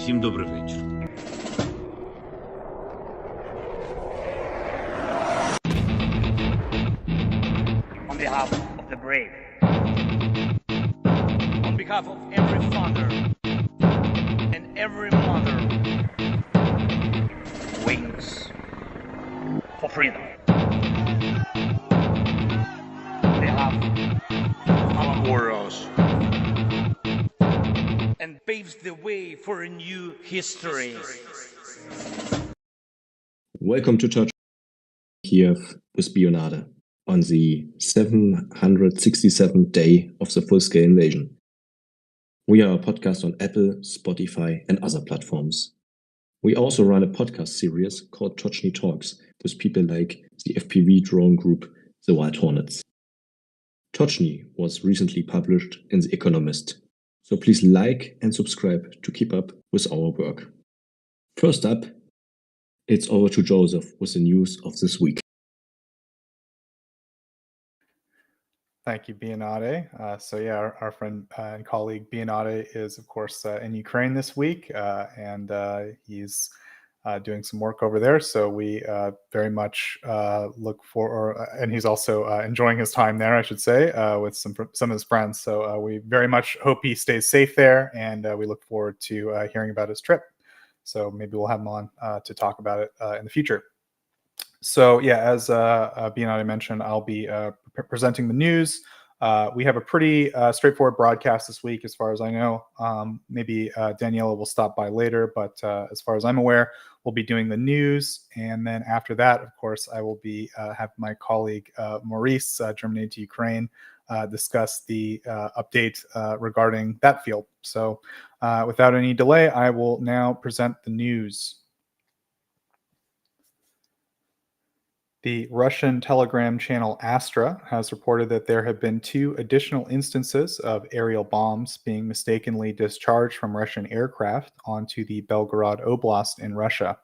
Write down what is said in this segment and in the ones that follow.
Всім добрий вечір. On behalf of the brave, on behalf of every father and every mother, wings for freedom. On behalf of our warriors, and paves the way for a new history. Welcome to Tochnyi Kyiv with Bionade on the 767th day of the full-scale invasion. We are a podcast on Apple, Spotify, and other platforms. We also run a podcast series called Tochnyi Talks with people like the FPV drone group, the Wild Hornets. Tochnyi was recently published in The Economist, so please like and subscribe to keep up with our work. First up, it's over to Joseph with the news of this week. Thank you, Bionade. Our friend and colleague Bionade is, of course, in Ukraine this week, and he's doing some work over there. So we very much look for, and he's also enjoying his time there, I should say, with some of his friends. So we very much hope he stays safe there, and we look forward to hearing about his trip. So maybe we'll have him on to talk about it in the future. So yeah, as Bionade mentioned, I'll be presenting the news. We have a pretty straightforward broadcast this week, as far as I know. Maybe Daniela will stop by later, but as far as I'm aware, we'll be doing the news. And then after that, of course, I will be have my colleague Maurice, germinated to Ukraine, discuss the update regarding that field. So without any delay, I will now present the news. The Russian telegram channel Astra has reported that there have been 2 additional instances of aerial bombs being mistakenly discharged from Russian aircraft onto the Belgorod Oblast in Russia.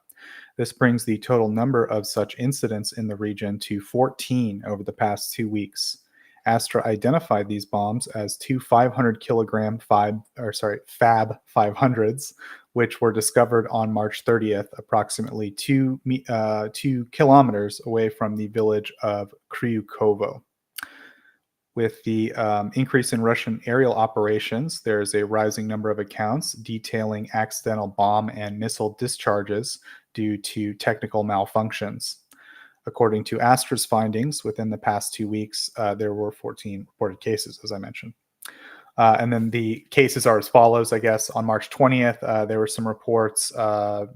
This brings the total number of such incidents in the region to 14 over the past 2 weeks. Astra identified these bombs as 2 500-kilogram Fab 500s, which were discovered on March 30th, approximately 2 kilometers away from the village of Kryukovo. With the increase in Russian aerial operations, there is a rising number of accounts detailing accidental bomb and missile discharges due to technical malfunctions. According to Astra's findings, within the past 2 weeks, there were 14 reported cases, as I mentioned. And then the cases are as follows, I guess. On March 20th, there were some reports of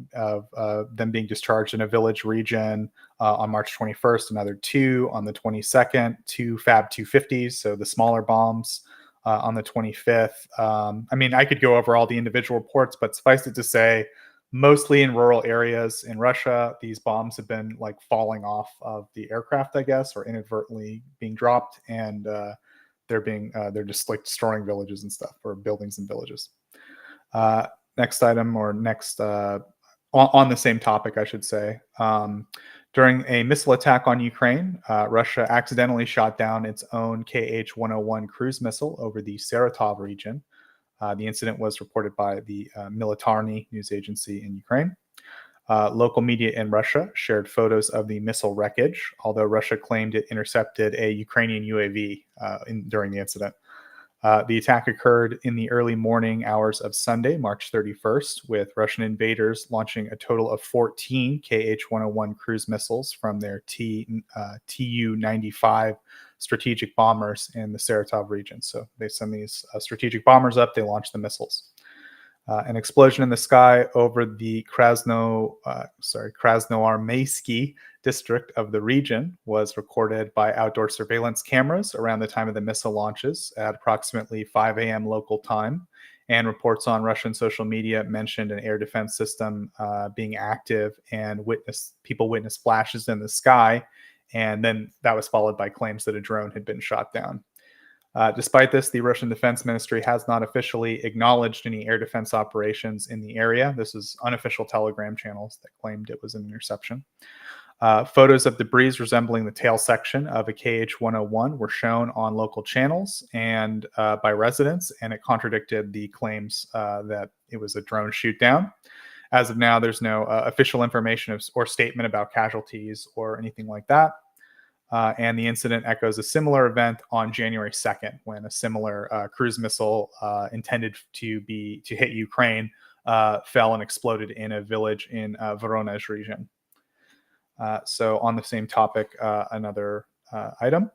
them being discharged in a village region. On March 21st, another 2. On the 22nd, 2 Fab 250s, so the smaller bombs. On the 25th, I could go over all the individual reports, but suffice it to say, mostly in rural areas in Russia, these bombs have been like falling off of the aircraft, I guess, or inadvertently being dropped, and they're just like destroying villages and stuff, or buildings and villages. Next item, or next on the same topic, I should say. During a missile attack on Ukraine, Russia accidentally shot down its own KH-101 cruise missile over the Saratov region. The incident was reported by the Militarny news agency in Ukraine. Local media in Russia shared photos of the missile wreckage, although Russia claimed it intercepted a Ukrainian UAV during the incident. The attack occurred in the early morning hours of Sunday, March 31st, with Russian invaders launching a total of 14 KH-101 cruise missiles from their Tu-95 strategic bombers in the Saratov region. So they send these strategic bombers up, they launch the missiles. An explosion in the sky over the Krasnoarmeysky district of the region was recorded by outdoor surveillance cameras around the time of the missile launches at approximately 5 a.m. local time. And reports on Russian social media mentioned an air defense system being active, and people witnessed flashes in the sky. And then that was followed by claims that a drone had been shot down. Despite this, the Russian Defense Ministry has not officially acknowledged any air defense operations in the area. This is unofficial Telegram channels that claimed it was an interception. Photos of debris resembling the tail section of a KH-101 were shown on local channels and by residents, and it contradicted the claims that it was a drone shoot down. As of now, there's no official information or statement about casualties or anything like that. And the incident echoes a similar event on January 2nd, when a similar cruise missile intended to hit Ukraine fell and exploded in a village in Voronezh region. So on the same topic, another item.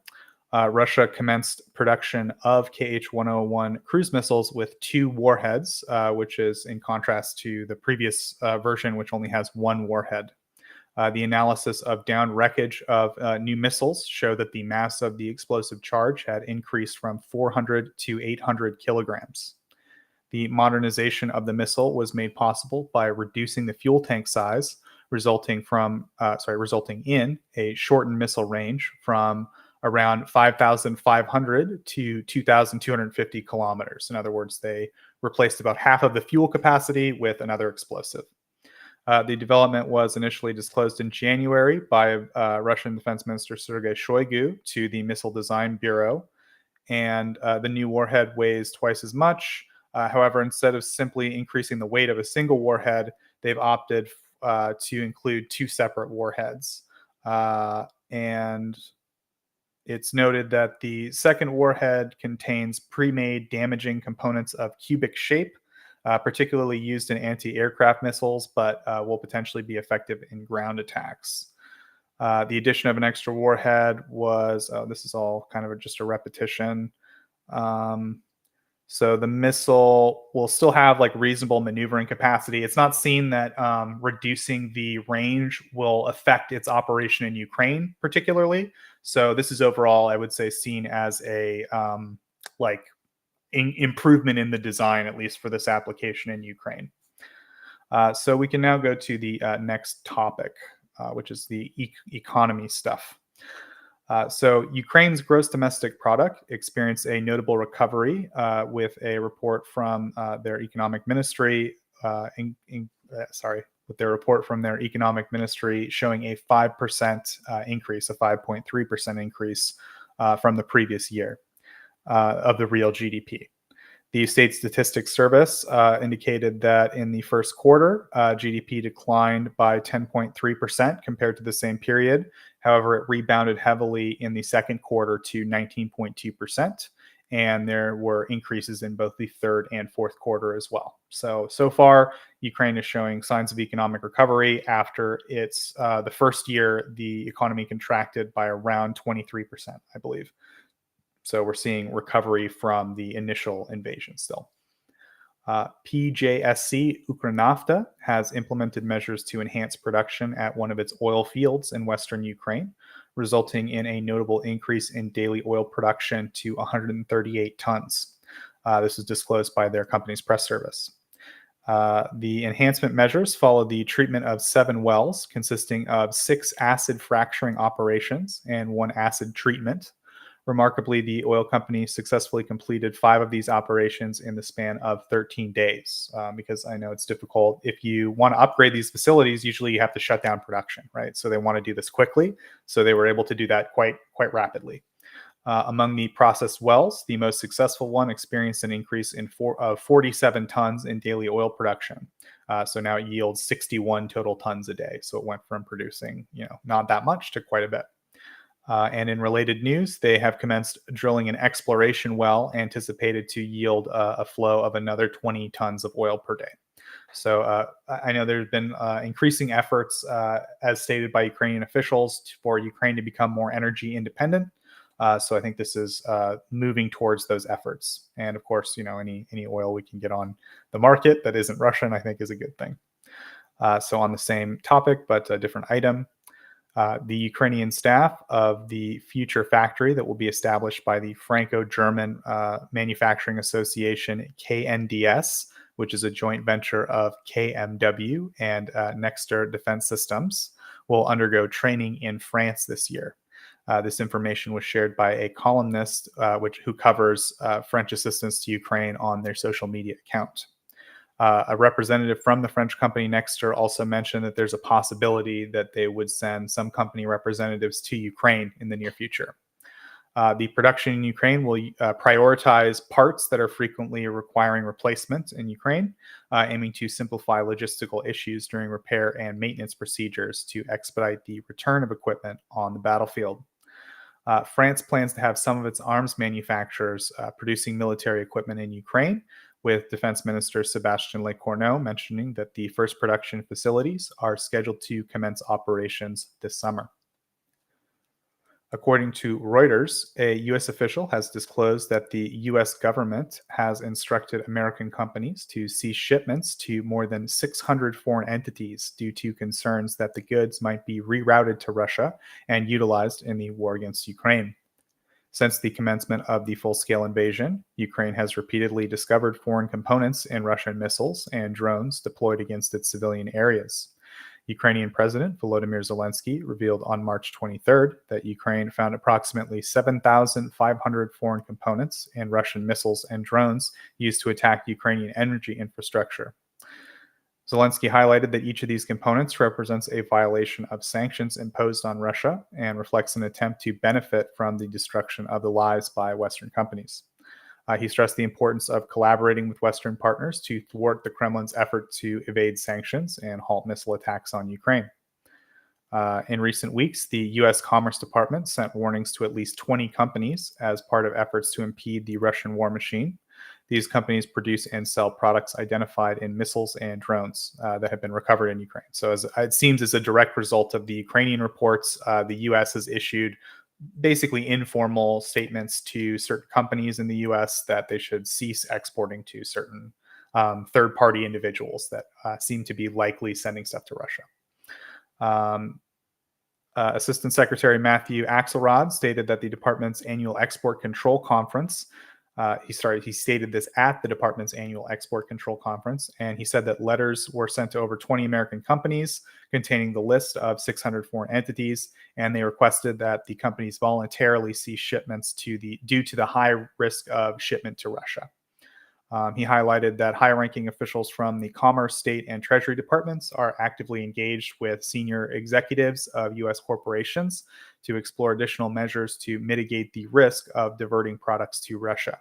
Russia commenced production of KH-101 cruise missiles with 2 warheads, which is in contrast to the previous version, which only has 1 warhead. The analysis of down wreckage of new missiles showed that the mass of the explosive charge had increased from 400 to 800 kilograms. The modernization of the missile was made possible by reducing the fuel tank size, resulting in a shortened missile range from around 5,500 to 2,250 kilometers. In other words, they replaced about half of the fuel capacity with another explosive. The development was initially disclosed in January by Russian Defense Minister Sergei Shoigu to the Missile Design Bureau, and the new warhead weighs twice as much. However, instead of simply increasing the weight of a single warhead, they've opted to include 2 separate warheads. And it's noted that the second warhead contains pre-made damaging components of cubic shape, particularly used in anti-aircraft missiles, but will potentially be effective in ground attacks. The addition of an extra warhead was, this is all kind of just a repetition. So the missile will still have like reasonable maneuvering capacity. It's not seen that reducing the range will affect its operation in Ukraine particularly. So this is overall, I would say, seen as a improvement in the design, at least for this application in Ukraine. So we can now go to the next topic, which is the economy stuff. So Ukraine's gross domestic product experienced a notable recovery with a report from their economic ministry. With their report from their economic ministry showing a 5% increase, a 5.3% increase from the previous year of the real GDP. The State Statistics Service indicated that in the first quarter, GDP declined by 10.3% compared to the same period. However, it rebounded heavily in the second quarter to 19.2%, and there were increases in both the third and fourth quarter as well. So far, Ukraine is showing signs of economic recovery after its the first year, the economy contracted by around 23%, I believe. So we're seeing recovery from the initial invasion still. PJSC Ukranafta has implemented measures to enhance production at one of its oil fields in western Ukraine, resulting in a notable increase in daily oil production to 138 tons. This is disclosed by their company's press service. The enhancement measures follow the treatment of 7 wells, consisting of 6 acid fracturing operations and 1 acid treatment. Remarkably, the oil company successfully completed 5 of these operations in the span of 13 days, because I know it's difficult. If you want to upgrade these facilities, usually you have to shut down production, right? So they want to do this quickly. So they were able to do that quite rapidly. Among the processed wells, the most successful one experienced an increase in 47 tons in daily oil production. So now it yields 61 total tons a day. So it went from producing, not that much to quite a bit. And in related news, they have commenced drilling an exploration well anticipated to yield a flow of another 20 tons of oil per day. So I know there's been increasing efforts, as stated by Ukrainian officials, for Ukraine to become more energy independent. So I think this is moving towards those efforts. And of course, any oil we can get on the market that isn't Russian, I think is a good thing. So on the same topic, but a different item. The Ukrainian staff of the future factory that will be established by the Franco-German Manufacturing Association, KNDS, which is a joint venture of KMW and Nexter Defense Systems, will undergo training in France this year. This information was shared by a columnist who covers French assistance to Ukraine on their social media account. A representative from the French company Nexter also mentioned that there's a possibility that they would send some company representatives to Ukraine in the near future. The production in Ukraine will prioritize parts that are frequently requiring replacement in Ukraine, aiming to simplify logistical issues during repair and maintenance procedures to expedite the return of equipment on the battlefield. France plans to have some of its arms manufacturers producing military equipment in Ukraine, with Defense Minister Sébastien Lecornu mentioning that the first production facilities are scheduled to commence operations this summer. According to Reuters, a U.S. official has disclosed that the U.S. government has instructed American companies to cease shipments to more than 600 foreign entities due to concerns that the goods might be rerouted to Russia and utilized in the war against Ukraine. Since the commencement of the full-scale invasion, Ukraine has repeatedly discovered foreign components in Russian missiles and drones deployed against its civilian areas. Ukrainian President Volodymyr Zelensky revealed on March 23rd that Ukraine found approximately 7,500 foreign components in Russian missiles and drones used to attack Ukrainian energy infrastructure. Zelensky highlighted that each of these components represents a violation of sanctions imposed on Russia and reflects an attempt to benefit from the destruction of the lives by Western companies. He stressed the importance of collaborating with Western partners to thwart the Kremlin's effort to evade sanctions and halt missile attacks on Ukraine. In recent weeks, the U.S. Commerce Department sent warnings to at least 20 companies as part of efforts to impede the Russian war machine. These companies produce and sell products identified in missiles and drones that have been recovered in Ukraine. So as it seems as a direct result of the Ukrainian reports, the U.S. has issued basically informal statements to certain companies in the U.S. that they should cease exporting to certain third-party individuals that seem to be likely sending stuff to Russia. Assistant Secretary Matthew Axelrod stated that the department's annual export control conference, he stated this at the department's annual export control conference, and he said that letters were sent to over 20 American companies containing the list of 600 foreign entities, and they requested that the companies voluntarily cease shipments due to the high risk of shipment to Russia. He highlighted that high-ranking officials from the Commerce, State, and Treasury departments are actively engaged with senior executives of U.S. corporations to explore additional measures to mitigate the risk of diverting products to Russia.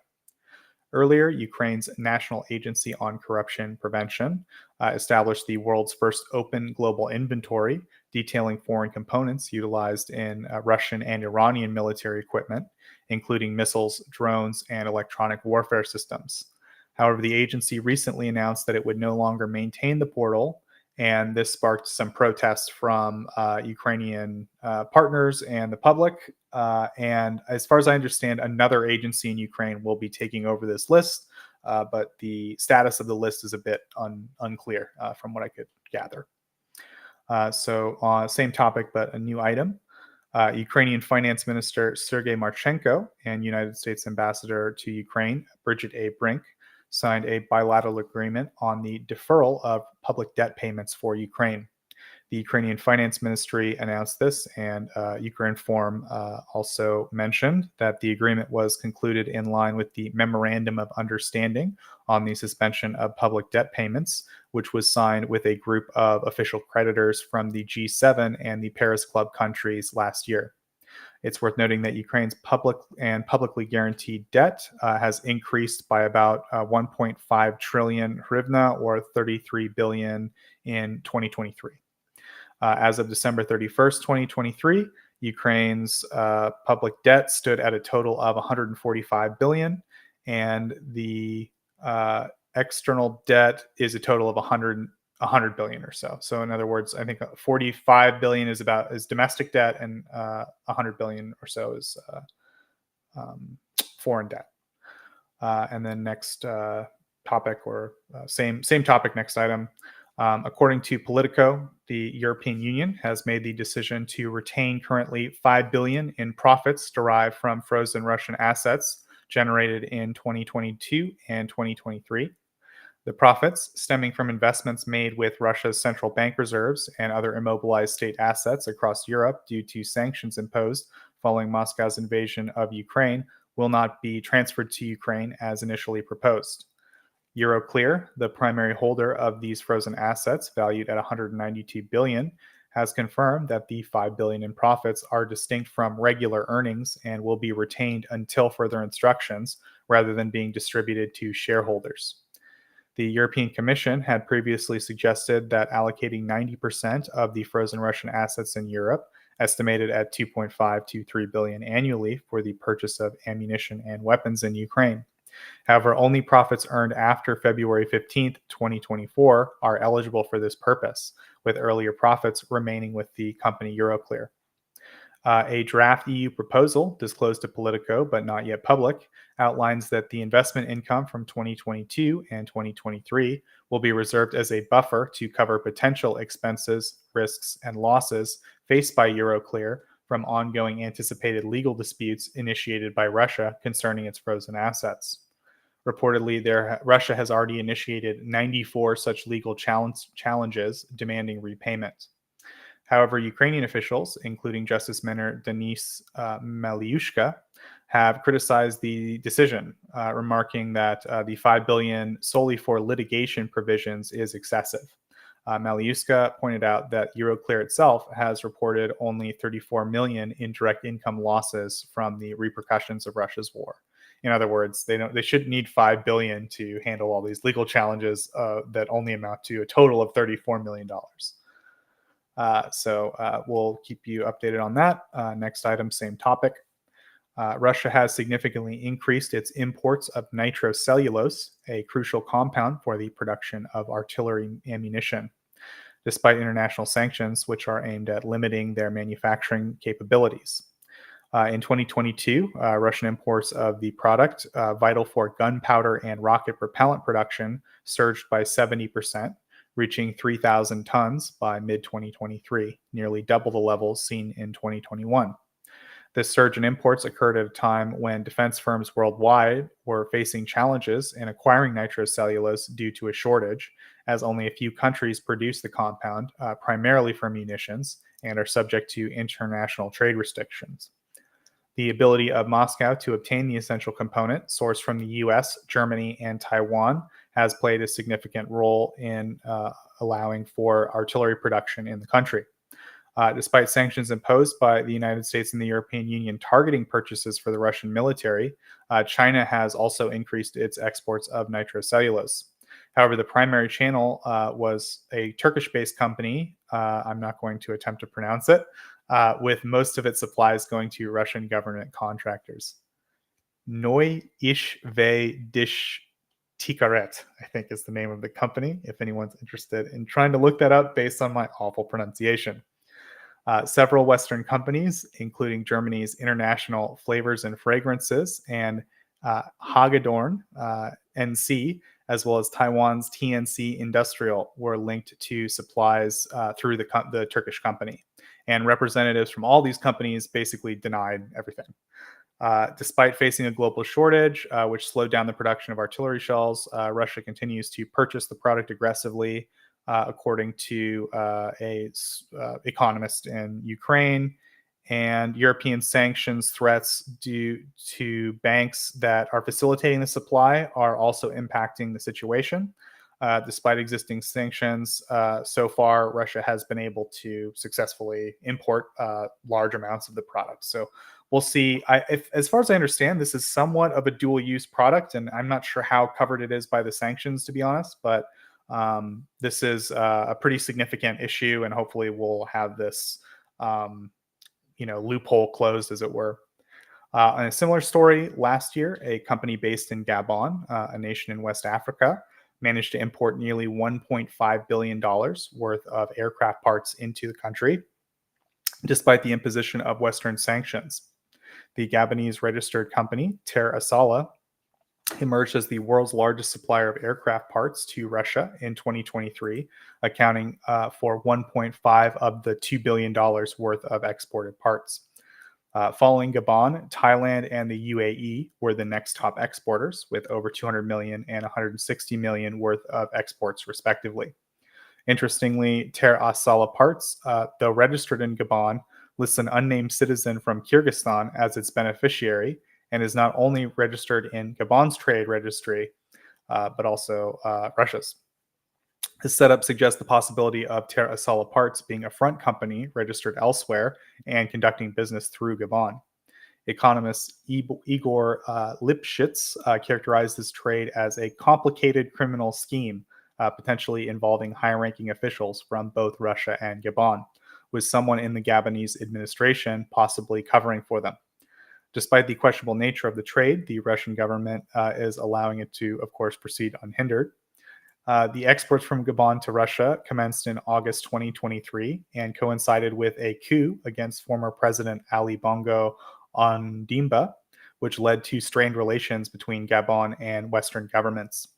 Earlier, Ukraine's National Agency on Corruption Prevention established the world's first open global inventory detailing foreign components utilized in Russian and Iranian military equipment, including missiles, drones, and electronic warfare systems. However, the agency recently announced that it would no longer maintain the portal, and this sparked some protests from Ukrainian partners and the public. And as far as I understand, another agency in Ukraine will be taking over this list, but the status of the list is a bit unclear from what I could gather. So same topic, but a new item. Ukrainian Finance Minister Sergei Marchenko and United States Ambassador to Ukraine, Bridget A. Brink, signed a bilateral agreement on the deferral of public debt payments for Ukraine. The Ukrainian Finance Ministry announced this, and Ukrinform also mentioned that the agreement was concluded in line with the Memorandum of Understanding on the suspension of public debt payments, which was signed with a group of official creditors from the G7 and the Paris Club countries last year. It's worth noting that Ukraine's public and publicly guaranteed debt has increased by about 1.5 trillion hryvnia, or 33 billion in 2023. As of December 31st, 2023, Ukraine's public debt stood at a total of 145 billion, and the external debt is a total of 100 billion or so. So in other words, I think 45 billion is domestic debt, and 100 billion or so is foreign debt. And then next topic, or same topic, next item. According to Politico, the European Union has made the decision to retain currently 5 billion in profits derived from frozen Russian assets generated in 2022 and 2023. The profits, stemming from investments made with Russia's central bank reserves and other immobilized state assets across Europe due to sanctions imposed following Moscow's invasion of Ukraine, will not be transferred to Ukraine as initially proposed. Euroclear, the primary holder of these frozen assets valued at 192 billion, has confirmed that the 5 billion in profits are distinct from regular earnings and will be retained until further instructions rather than being distributed to shareholders. The European Commission had previously suggested that allocating 90% of the frozen Russian assets in Europe, estimated at 2.5 to 3 billion annually for the purchase of ammunition and weapons in Ukraine. However, only profits earned after February 15th, 2024 are eligible for this purpose, with earlier profits remaining with the company Euroclear. A draft EU proposal, disclosed to Politico but not yet public, outlines that the investment income from 2022 and 2023 will be reserved as a buffer to cover potential expenses, risks, and losses faced by Euroclear from ongoing anticipated legal disputes initiated by Russia concerning its frozen assets. Reportedly, Russia has already initiated 94 such legal challenges demanding repayment. However, Ukrainian officials, including Justice Minister Denis Maliushka, have criticized the decision, remarking that the 5 billion solely for litigation provisions is excessive. Maliushka pointed out that Euroclear itself has reported only 34 million in direct income losses from the repercussions of Russia's war. In other words, they shouldn't need 5 billion to handle all these legal challenges that only amount to a total of $34 million. So we'll keep you updated on that. Next item, same topic. Russia has significantly increased its imports of nitrocellulose, a crucial compound for the production of artillery ammunition, despite international sanctions, which are aimed at limiting their manufacturing capabilities. In 2022, Russian imports of the product, vital for gunpowder and rocket propellant production, surged by 70%, reaching 3,000 tons by mid-2023, nearly double the levels seen in 2021. This surge in imports occurred at a time when defense firms worldwide were facing challenges in acquiring nitrocellulose due to a shortage, as only a few countries produce the compound, primarily for munitions, and are subject to international trade restrictions. The ability of Moscow to obtain the essential component sourced from the US, Germany, and Taiwan has played a significant role in allowing for artillery production in the country. Despite sanctions imposed by the United States and the European Union targeting purchases for the Russian military, China has also increased its exports of nitrocellulose. However, the primary channel was a Turkish-based company. I'm not going to attempt to pronounce it, with most of its supplies going to Russian government contractors. Noy Ish Ve Dish Tikaret, I think is the name of the company, if anyone's interested in trying to look that up based on my awful pronunciation. Several Western companies, including Germany's International Flavors and Fragrances and Hagedorn NC, as well as Taiwan's TNC Industrial, were linked to supplies through the Turkish company. And representatives from all these companies basically denied everything. Despite facing a global shortage, which slowed down the production of artillery shells, Russia continues to purchase the product aggressively, according to an economist in Ukraine. And European sanctions threats due to banks that are facilitating the supply are also impacting the situation. Despite existing sanctions, so far, Russia has been able to successfully import large amounts of the product. So we'll see. As far as I understand, this is somewhat of a dual-use product, and I'm not sure how covered it is by the sanctions, to be honest, but this is a pretty significant issue, and hopefully we'll have this loophole closed, as it were. On a similar story, last year, a company based in Gabon, a nation in West Africa, managed to import nearly $1.5 billion worth of aircraft parts into the country, despite the imposition of Western sanctions. The Gabonese registered company, Terre Asala, emerged as the world's largest supplier of aircraft parts to Russia in 2023, accounting for 1.5 of the $2 billion worth of exported parts. Following Gabon, Thailand and the UAE were the next top exporters, with over 200 million and 160 million worth of exports, respectively. Interestingly, Terre Asala parts, though registered in Gabon, lists an unnamed citizen from Kyrgyzstan as its beneficiary, and is not only registered in Gabon's trade registry, but also Russia's. This setup suggests the possibility of Terra Sala Parts being a front company registered elsewhere and conducting business through Gabon. Economist Igor Lipschitz characterized this trade as a complicated criminal scheme, potentially involving high-ranking officials from both Russia and Gabon, with someone in the Gabonese administration possibly covering for them. Despite the questionable nature of the trade, the Russian government is allowing it to, of course, proceed unhindered. The exports from Gabon to Russia commenced in August 2023 and coincided with a coup against former President Ali Bongo Ondimba, which led to strained relations between Gabon and Western governments.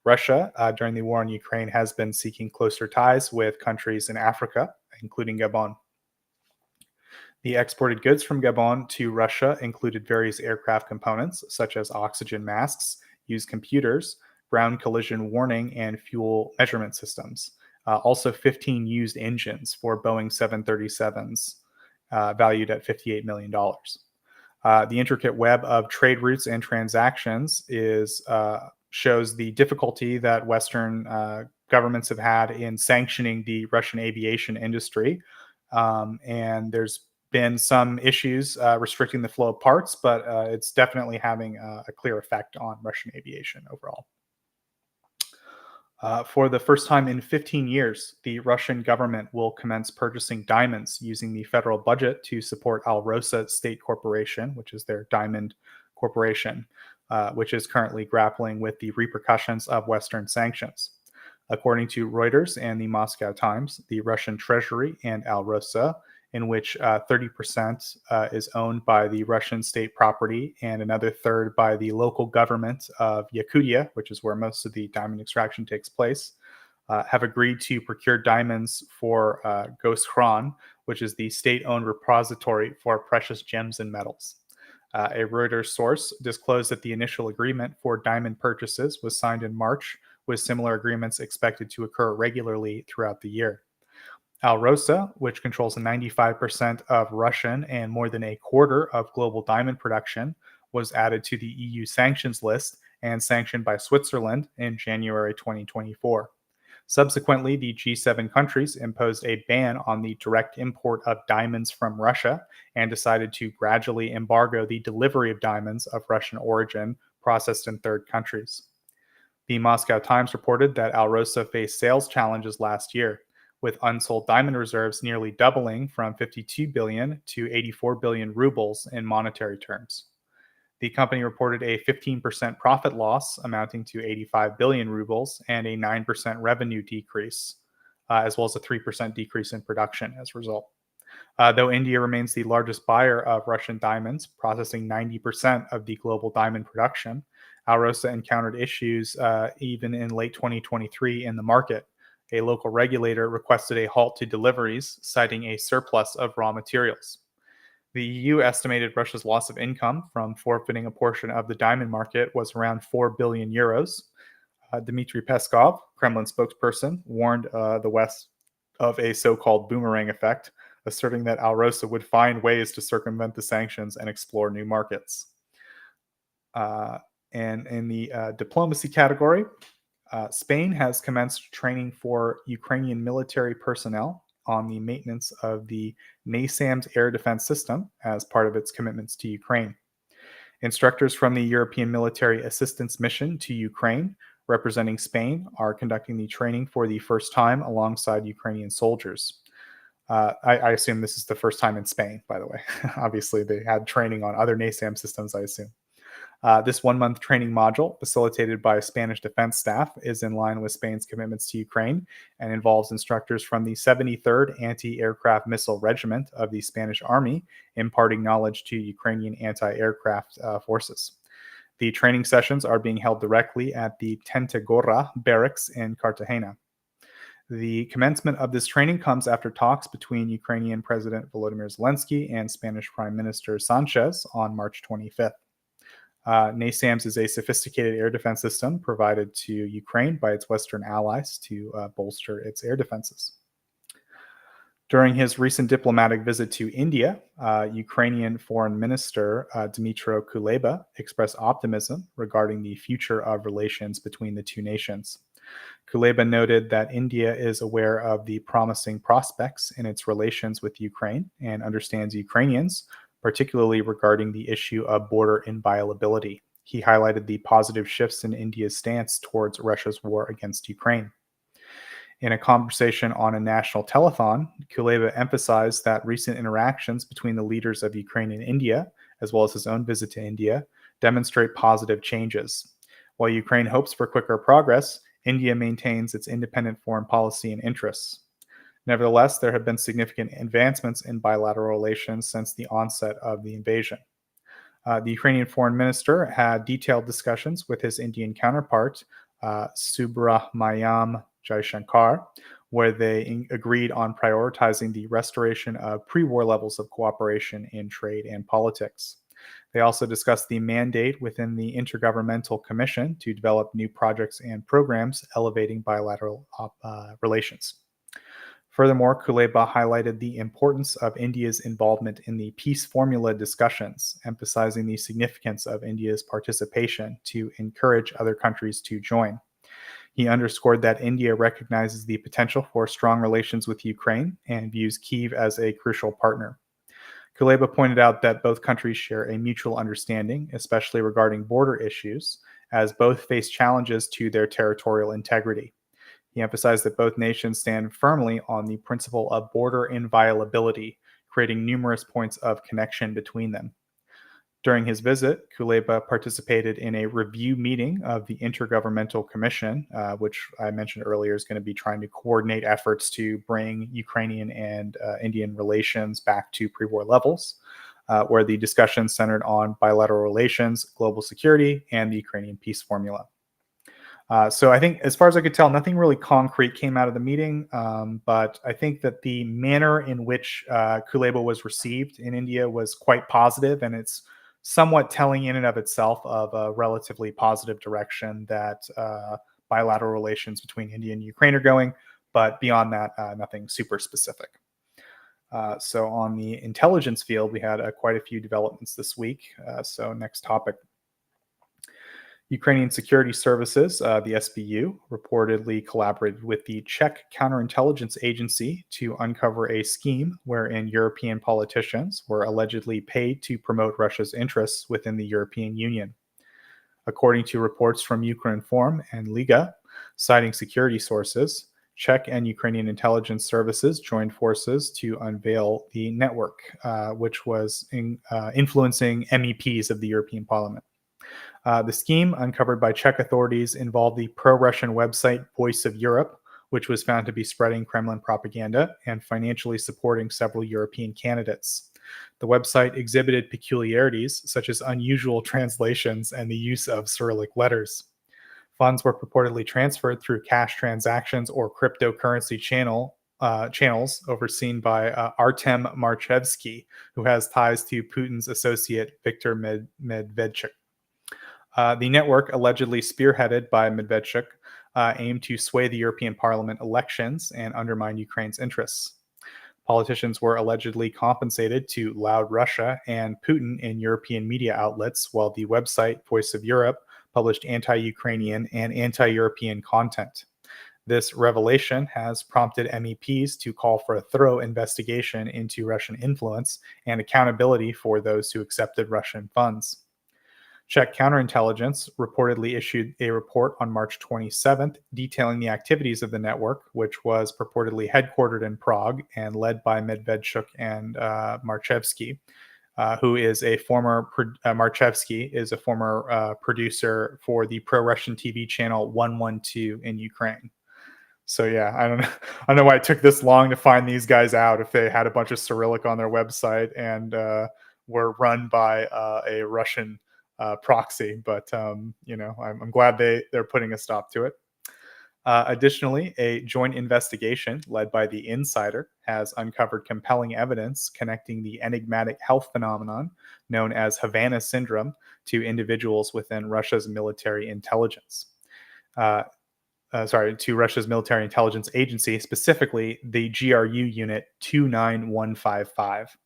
Russia, during the war in Ukraine, has been seeking closer ties with countries in Africa, including Gabon. The exported goods from Gabon to Russia included various aircraft components, such as oxygen masks, used computers, ground collision warning, and fuel measurement systems. Also 15 used engines for Boeing 737s, valued at $58 million. The intricate web of trade routes and transactions shows the difficulty that Western governments have had in sanctioning the Russian aviation industry. And there's been some issues restricting the flow of parts, but it's definitely having a clear effect on Russian aviation overall. For the first time in 15 years, the Russian government will commence purchasing diamonds using the federal budget to support Alrosa State Corporation, which is their diamond corporation, which is currently grappling with the repercussions of Western sanctions. According to Reuters and the Moscow Times, the Russian Treasury and Alrosa, in which 30% is owned by the Russian state property and another third by the local government of Yakutia, which is where most of the diamond extraction takes place, have agreed to procure diamonds for Goskron, which is the state-owned repository for precious gems and metals. A Reuters source disclosed that the initial agreement for diamond purchases was signed in March, with similar agreements expected to occur regularly throughout the year. Alrosa, which controls 95% of Russian and more than a quarter of global diamond production, was added to the EU sanctions list and sanctioned by Switzerland in January 2024. Subsequently, the G7 countries imposed a ban on the direct import of diamonds from Russia and decided to gradually embargo the delivery of diamonds of Russian origin processed in third countries. The Moscow Times reported that Alrosa faced sales challenges last year, with unsold diamond reserves nearly doubling from 52 billion to 84 billion rubles in monetary terms. The company reported a 15% profit loss amounting to 85 billion rubles and a 9% revenue decrease, as well as a 3% decrease in production as a result. Though India remains the largest buyer of Russian diamonds, processing 90% of the global diamond production, Alrosa encountered issues even in late 2023 in the market. A local regulator requested a halt to deliveries, citing a surplus of raw materials. The EU estimated Russia's loss of income from forfeiting a portion of the diamond market was around 4 billion euros. Dmitry Peskov, Kremlin spokesperson, warned the West of a so-called boomerang effect, asserting that Alrosa would find ways to circumvent the sanctions and explore new markets. And in the diplomacy category, Spain has commenced training for Ukrainian military personnel on the maintenance of the NASAMS air defense system as part of its commitments to Ukraine. Instructors from the European Military Assistance Mission to Ukraine, representing Spain, are conducting the training for the first time alongside Ukrainian soldiers. I assume this is the first time in Spain, by the way. Obviously, they had training on other NASAM systems, I assume. This one-month training module, facilitated by Spanish defense staff, is in line with Spain's commitments to Ukraine and involves instructors from the 73rd Anti-Aircraft Missile Regiment of the Spanish Army, imparting knowledge to Ukrainian anti-aircraft forces. The training sessions are being held directly at the Tentegora barracks in Cartagena. The commencement of this training comes after talks between Ukrainian President Volodymyr Zelensky and Spanish Prime Minister Sanchez on March 25th. NASAMS is a sophisticated air defense system provided to Ukraine by its Western allies to bolster its air defenses. During his recent diplomatic visit to India, Ukrainian Foreign Minister Dmytro Kuleba expressed optimism regarding the future of relations between the two nations. Kuleba noted that India is aware of the promising prospects in its relations with Ukraine and understands Ukrainians, particularly regarding the issue of border inviolability. He highlighted the positive shifts in India's stance towards Russia's war against Ukraine. In a conversation on a national telethon, Kuleba emphasized that recent interactions between the leaders of Ukraine and India, as well as his own visit to India, demonstrate positive changes. While Ukraine hopes for quicker progress, India maintains its independent foreign policy and interests. Nevertheless, there have been significant advancements in bilateral relations since the onset of the invasion. The Ukrainian foreign minister had detailed discussions with his Indian counterpart, Subrahmanyam Jaishankar, where they agreed on prioritizing the restoration of pre-war levels of cooperation in trade and politics. They also discussed the mandate within the Intergovernmental Commission to develop new projects and programs elevating bilateral relations. Furthermore, Kuleba highlighted the importance of India's involvement in the peace formula discussions, emphasizing the significance of India's participation to encourage other countries to join. He underscored that India recognizes the potential for strong relations with Ukraine and views Kyiv as a crucial partner. Kuleba pointed out that both countries share a mutual understanding, especially regarding border issues, as both face challenges to their territorial integrity. He emphasized that both nations stand firmly on the principle of border inviolability, creating numerous points of connection between them. During his visit, Kuleba participated in a review meeting of the Intergovernmental Commission, which I mentioned earlier is going to be trying to coordinate efforts to bring Ukrainian and Indian relations back to pre-war levels, where the discussion centered on bilateral relations, global security, and the Ukrainian peace formula. So I think, as far as I could tell, nothing really concrete came out of the meeting, but I think that the manner in which Kuleba was received in India was quite positive, and it's somewhat telling in and of itself of a relatively positive direction that bilateral relations between India and Ukraine are going, but beyond that, nothing super specific. So on the intelligence field, we had quite a few developments this week. So next topic. Ukrainian Security Services, the SBU, reportedly collaborated with the Czech counterintelligence agency to uncover a scheme wherein European politicians were allegedly paid to promote Russia's interests within the European Union. According to reports from Ukrinform and Liga, citing security sources, Czech and Ukrainian intelligence services joined forces to unveil the network, which was influencing MEPs of the European Parliament. The scheme uncovered by Czech authorities involved the pro-Russian website Voice of Europe, which was found to be spreading Kremlin propaganda and financially supporting several European candidates. The website exhibited peculiarities such as unusual translations and the use of Cyrillic letters. Funds were purportedly transferred through cash transactions or cryptocurrency channels overseen by Artem Marchevsky, who has ties to Putin's associate Viktor Medvedchuk. The network, allegedly spearheaded by Medvedchuk, aimed to sway the European Parliament elections and undermine Ukraine's interests. Politicians were allegedly compensated to laud Russia and Putin in European media outlets, while the website Voice of Europe published anti-Ukrainian and anti-European content. This revelation has prompted MEPs to call for a thorough investigation into Russian influence and accountability for those who accepted Russian funds. Czech counterintelligence reportedly issued a report on March 27th detailing the activities of the network, which was purportedly headquartered in Prague and led by Medvedchuk and Marchevsky, who is a former Marchevsky is a former producer for the pro-Russian TV channel 112 in Ukraine. So yeah, I don't know why it took this long to find these guys out if they had a bunch of Cyrillic on their website and were run by a Russian proxy, but I'm glad they're putting a stop to it. Additionally, a joint investigation led by the Insider has uncovered compelling evidence connecting the enigmatic health phenomenon known as Havana syndrome to individuals within Russia's military intelligence. to Russia's military intelligence agency, specifically the GRU Unit 29155.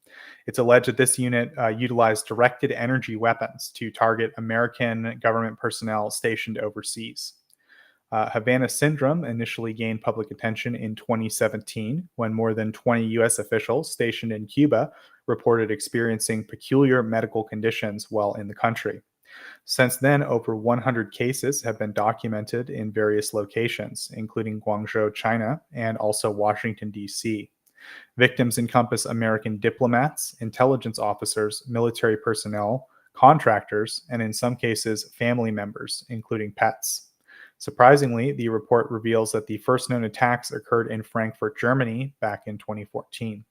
It's alleged that this unit utilized directed energy weapons to target American government personnel stationed overseas. Havana syndrome initially gained public attention in 2017 when more than 20 U.S. officials stationed in Cuba reported experiencing peculiar medical conditions while in the country. Since then, over 100 cases have been documented in various locations, including Guangzhou, China, and also Washington, D.C. Victims encompass American diplomats, intelligence officers, military personnel, contractors, and in some cases, family members, including pets. Surprisingly, the report reveals that the first known attacks occurred in Frankfurt, Germany, back in 2014.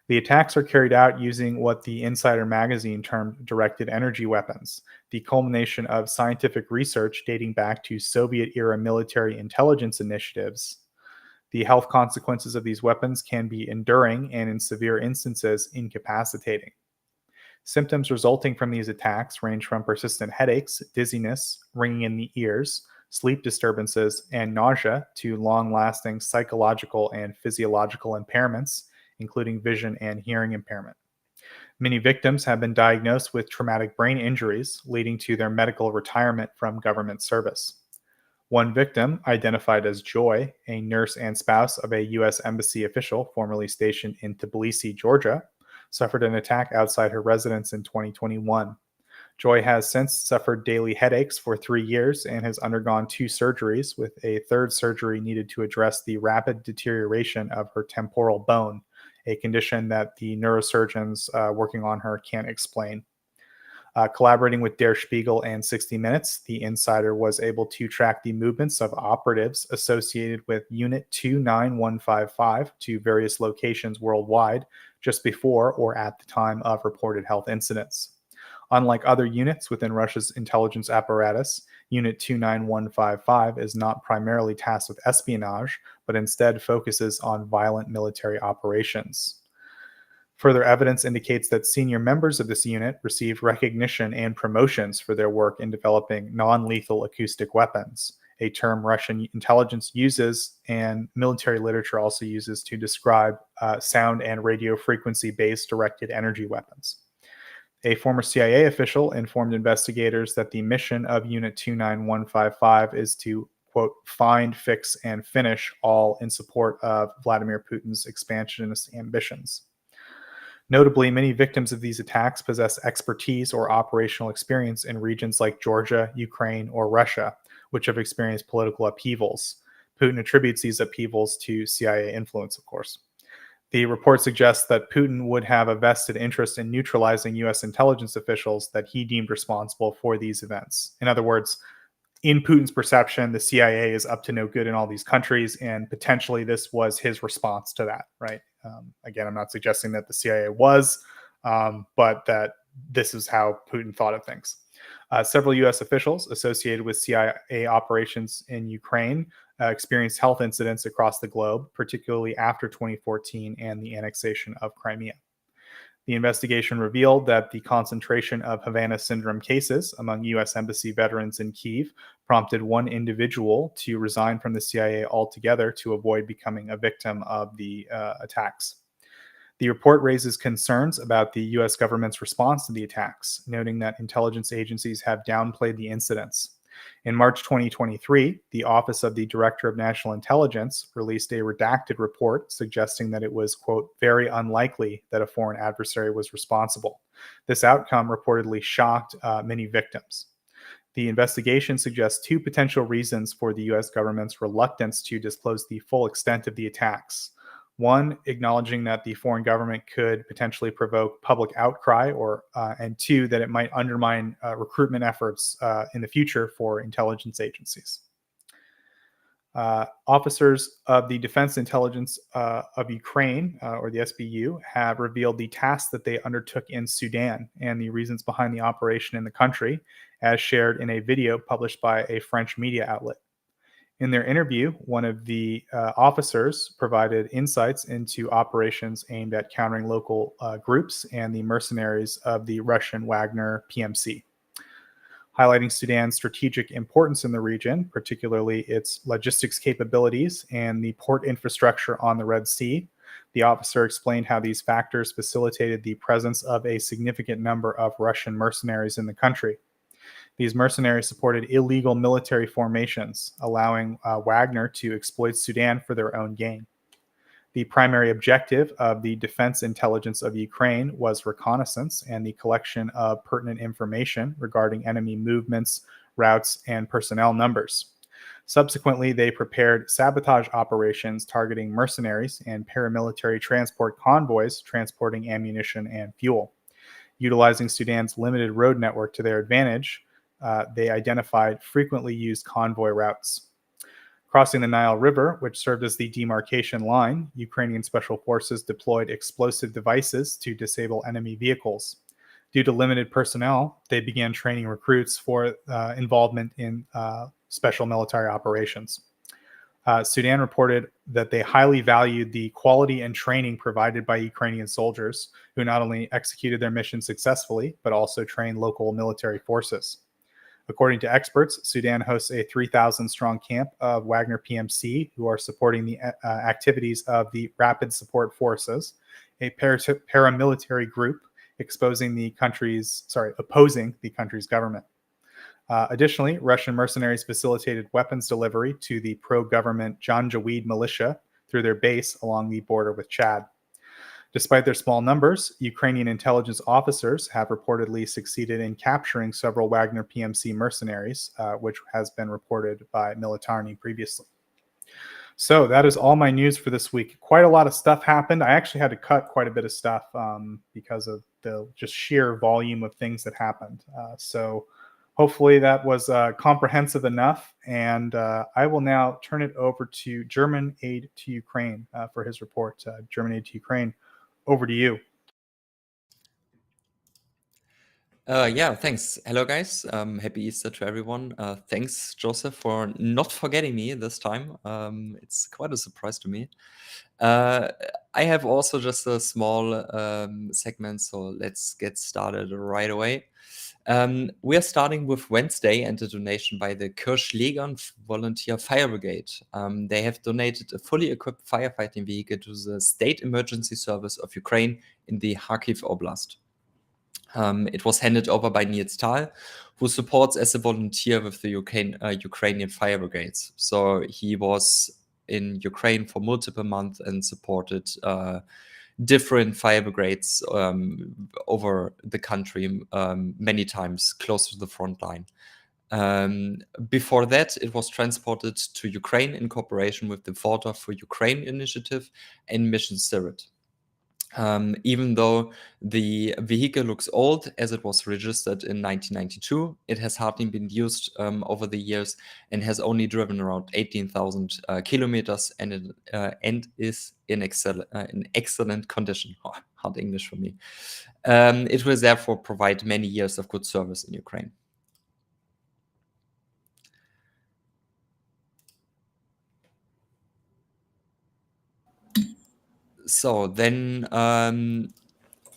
The attacks are carried out using what the Insider magazine termed directed energy weapons, the culmination of scientific research dating back to Soviet-era military intelligence initiatives. The health consequences of these weapons can be enduring and, in severe instances, incapacitating. Symptoms resulting from these attacks range from persistent headaches, dizziness, ringing in the ears, sleep disturbances, and nausea to long-lasting psychological and physiological impairments, including vision and hearing impairment. Many victims have been diagnosed with traumatic brain injuries, leading to their medical retirement from government service. One victim, identified as Joy, a nurse and spouse of a U.S. Embassy official formerly stationed in Tbilisi, Georgia, suffered an attack outside her residence in 2021. Joy has since suffered daily headaches for 3 years and has undergone 2 surgeries, with a third surgery needed to address the rapid deterioration of her temporal bone, a condition that the neurosurgeons working on her can't explain. Collaborating with Der Spiegel and 60 Minutes, the Insider was able to track the movements of operatives associated with Unit 29155 to various locations worldwide just before or at the time of reported health incidents. Unlike other units within Russia's intelligence apparatus, Unit 29155 is not primarily tasked with espionage, but instead focuses on violent military operations. Further evidence indicates that senior members of this unit received recognition and promotions for their work in developing non-lethal acoustic weapons, a term Russian intelligence uses and military literature also uses to describe sound and radio frequency-based directed energy weapons. A former CIA official informed investigators that the mission of Unit 29155 is to, quote, find, fix, and finish all in support of Vladimir Putin's expansionist ambitions. Notably, many victims of these attacks possess expertise or operational experience in regions like Georgia, Ukraine, or Russia, which have experienced political upheavals. Putin attributes these upheavals to CIA influence, of course. The report suggests that Putin would have a vested interest in neutralizing U.S. intelligence officials that he deemed responsible for these events. In other words, in Putin's perception, the CIA is up to no good in all these countries, and potentially this was his response to that, right? Again, I'm not suggesting that the CIA was, but that this is how Putin thought of things. Several U.S. officials associated with CIA operations in Ukraine experienced health incidents across the globe, particularly after 2014 and the annexation of Crimea. The investigation revealed that the concentration of Havana syndrome cases among U.S. Embassy veterans in Kyiv prompted one individual to resign from the CIA altogether to avoid becoming a victim of the attacks. The report raises concerns about the U.S. government's response to the attacks, noting that intelligence agencies have downplayed the incidents. In March 2023, the Office of the Director of National Intelligence released a redacted report suggesting that it was, quote, very unlikely that a foreign adversary was responsible. This outcome reportedly shocked many victims. The investigation suggests 2 potential reasons for the U.S. government's reluctance to disclose the full extent of the attacks. One, acknowledging that the foreign government could potentially provoke public outcry, and 2, that it might undermine recruitment efforts in the future for intelligence agencies. Officers of the Defense Intelligence of Ukraine, or the SBU, have revealed the tasks that they undertook in Sudan and the reasons behind the operation in the country, as shared in a video published by a French media outlet. In their interview, one of the officers provided insights into operations aimed at countering local groups and the mercenaries of the Russian Wagner PMC. highlighting Sudan's strategic importance in the region, particularly its logistics capabilities and the port infrastructure on the Red Sea. The officer explained how these factors facilitated the presence of a significant number of Russian mercenaries in the country. These mercenaries supported illegal military formations, allowing Wagner to exploit Sudan for their own gain. The primary objective of the Defense Intelligence of Ukraine was reconnaissance and the collection of pertinent information regarding enemy movements, routes, and personnel numbers. Subsequently, they prepared sabotage operations targeting mercenaries and paramilitary transport convoys transporting ammunition and fuel. Utilizing Sudan's limited road network to their advantage, they identified frequently used convoy routes. Crossing the Nile River, which served as the demarcation line, Ukrainian special forces deployed explosive devices to disable enemy vehicles. Due to limited personnel, they began training recruits for involvement in special military operations. Sudan reported that they highly valued the quality and training provided by Ukrainian soldiers, who not only executed their mission successfully, but also trained local military forces. According to experts, Sudan hosts a 3,000-strong camp of Wagner PMC who are supporting the activities of the Rapid Support Forces, a paramilitary group opposing the country's government. Additionally, Russian mercenaries facilitated weapons delivery to the pro-government Janjaweed militia through their base along the border with Chad. Despite their small numbers, Ukrainian intelligence officers have reportedly succeeded in capturing several Wagner PMC mercenaries, which has been reported by Militarny previously. So that is all my news for this week. Quite a lot of stuff happened. I actually had to cut quite a bit of stuff because of the just sheer volume of things that happened. So hopefully that was comprehensive enough. And I will now turn it over to German Aid to Ukraine for his report. German Aid to Ukraine. Over to you. Yeah, thanks. Hello, guys. Happy Easter to everyone. Thanks, Joseph, for not forgetting me this time. It's quite a surprise to me. I have also just a small segment, so let's get started right away. We are starting with Wednesday and a donation by the Kirschlegern Volunteer Fire Brigade. They have donated a fully equipped firefighting vehicle to the State Emergency Service of Ukraine in the Kharkiv Oblast. It was handed over by Nils Tal, who supports as a volunteer with the Ukrainian fire brigades. So he was in Ukraine for multiple months and supported different fire brigades over the country many times close to the front line. Before that, it was transported to Ukraine in cooperation with the Water for Ukraine initiative and Mission Spirit. Even though the vehicle looks old, as it was registered in 1992, it has hardly been used over the years and has only driven around 18,000 kilometers and is in excellent condition. Oh, hard English for me. It will therefore provide many years of good service in Ukraine. So then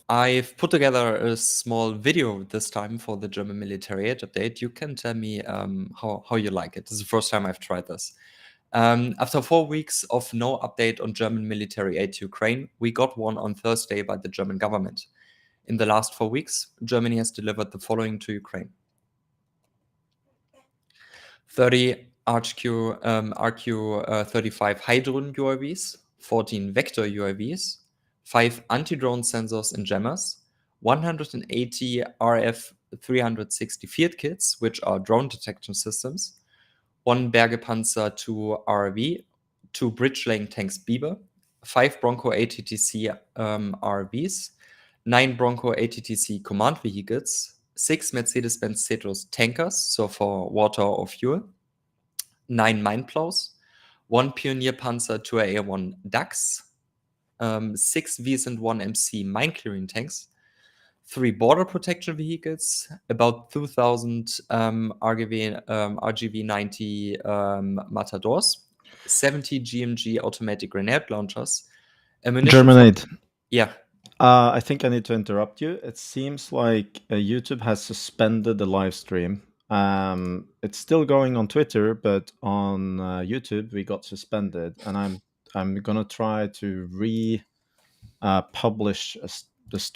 I've put together a small video this time for the German military aid update. You can tell me how you like it. This is the first time I've tried this. After 4 weeks of no update on German military aid to Ukraine, we got one on Thursday by the German government. In the last 4 weeks, Germany has delivered the following to Ukraine: 30 RQ-35 high-drone UAVs, 14 vector UAVs, 5 anti-drone sensors and jammers, 180 RF-360 field kits, which are drone detection systems, 1 Bergepanzer 2 RV, 2 bridge-laying tanks Biber, 5 Bronco ATTC RVs, 9 Bronco ATTC command vehicles, 6 Mercedes-Benz Cetos tankers, so for water or fuel, 9 mine plows, 1 Pioneer Panzer 2A1 DAX, 6 Wiesent 1 MC mine clearing tanks, 3 border protection vehicles, about 2,000 RGV-90 Matadors, 70 GMG automatic grenade launchers, German Aid. Yeah. I think I need to interrupt you. It seems like YouTube has suspended the live stream. It's still going on Twitter, but on YouTube we got suspended, and I'm gonna try to publish the stream